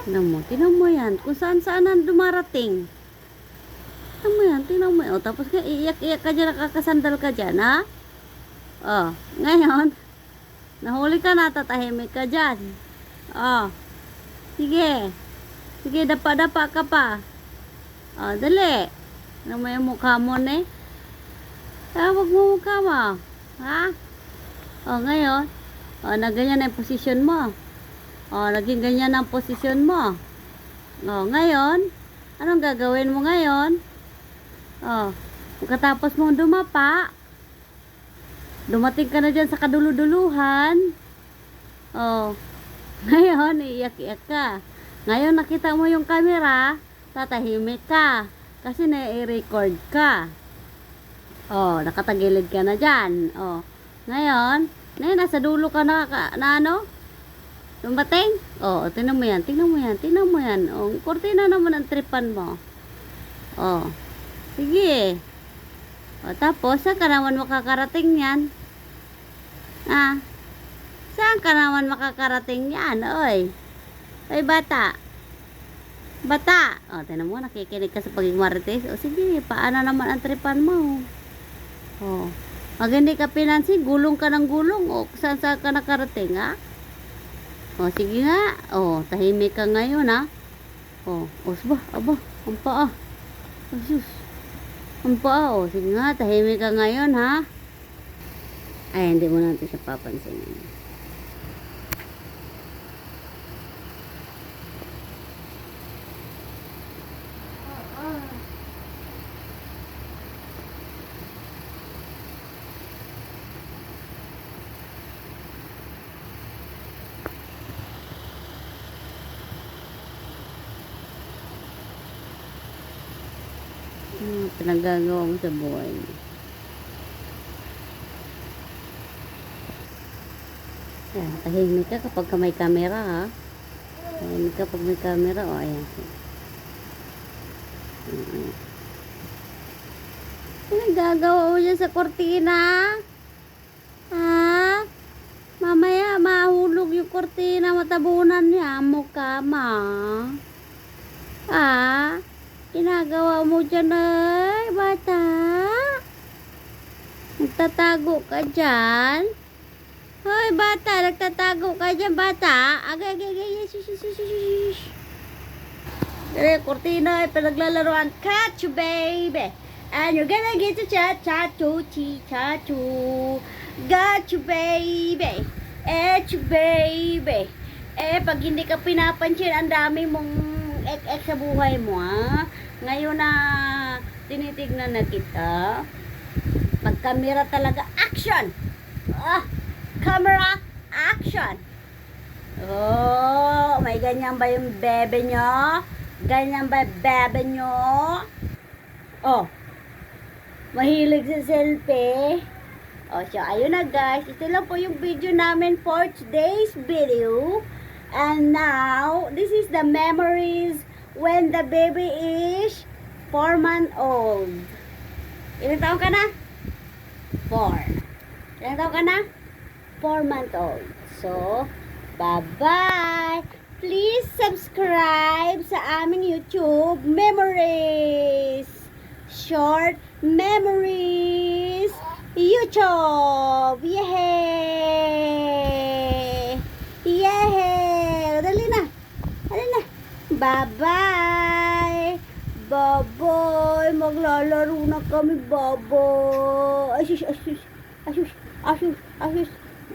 Tingnan mo yan. Kung saan-saan ang dumarating. Tingnan mo yan. O, tapos ka, iiyak-iyak ka dyan, nakakasandal ka dyan, ha? O, ngayon, nahuli ka na, tatahimik ka dyan. O, sige. Sige, dapa-dapa ka pa. O, dali. Ano mo yung mukha mo, ne? Tawag mo mukha mo. Ha? O, ngayon, o, na ganyan ang posisyon mo. O, naging ganyan ang posisyon mo. O, ngayon, anong gagawin mo ngayon? O, pagkatapos mong dumapa, dumating ka na dyan sa kaduluduluhan. O, ngayon, iiyak-iyak ka. Ngayon, nakita mo yung camera, tatahimik ka. Kasi na-record ka. O, nakatagilid ka na dyan. O, ngayon, nasa dulo ka na ano? Dumating? O, tingnan mo yan. Tingnan mo yan. O, kurtina naman ang tripan mo. O, sige. O, tapos, saan ka naman makakarating yan? Ah, saan ka naman makakarating yan? Oy, bata. Bata. O, tingnan mo, nakikinig ka sa pagigmarites. O, sige, paano naman ang tripan mo? O, pag hindi ka pinansin, gulong ka ng gulong. O, saan ka nakarating, ha? O, sige nga. O, tahimik ka ngayon, ha? O, aba, ang paa. Asus, ang paa. O, sige nga, tahimik ka ngayon, ha? Ay, hindi mo natin siya papansinin. Pinagagawa mo sa buhay mo. Ayan, tahimik ka kapag may camera, ha? Tahimik ka kapag may camera. O, ayan. Pinagagawa mo dyan sa kortina? Ha? Mamaya, mahulog yung kortina, matabunan niya. Mukha ma. Ha? Ginagawa mo dyan, ay, bata? Nagtatago ka dyan? Hoy, bata, nagtatago ka dyan, bata? Agay. Kortina ay pinaglalaroan. Catch you, baby. And you're gonna get to cha-cha-choo. Got you, baby. You, baby. Pag hindi ka pinapansin, ang dami mong ek sa buhay mo, ha? Ngayon na tinitignan na kita, mag-camera talaga, action! Camera, action! Oh, may ganyan ba yung bebe nyo? Ganyan ba yung bebe nyo? Oh, mahilig sa selfie. Oh, so ayun na guys, ito lang po yung video namin for today's video. And now, this is the memories when the baby is 4 months old. Ilang taon ka na? 4. Ilang taon ka na? 4 months old. So, bye-bye! Please subscribe sa aming YouTube Memories. Short Memories YouTube. Yay! Yay! Dali na. Bye-bye! Bye-bye! Maglalaro na kami, bye-bye! Asus!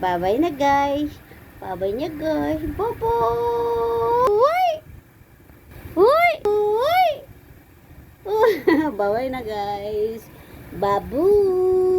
Bye-bye na, guys! Bye-bye! Bye-bye! Uy! Bye-bye na, guys! Babu!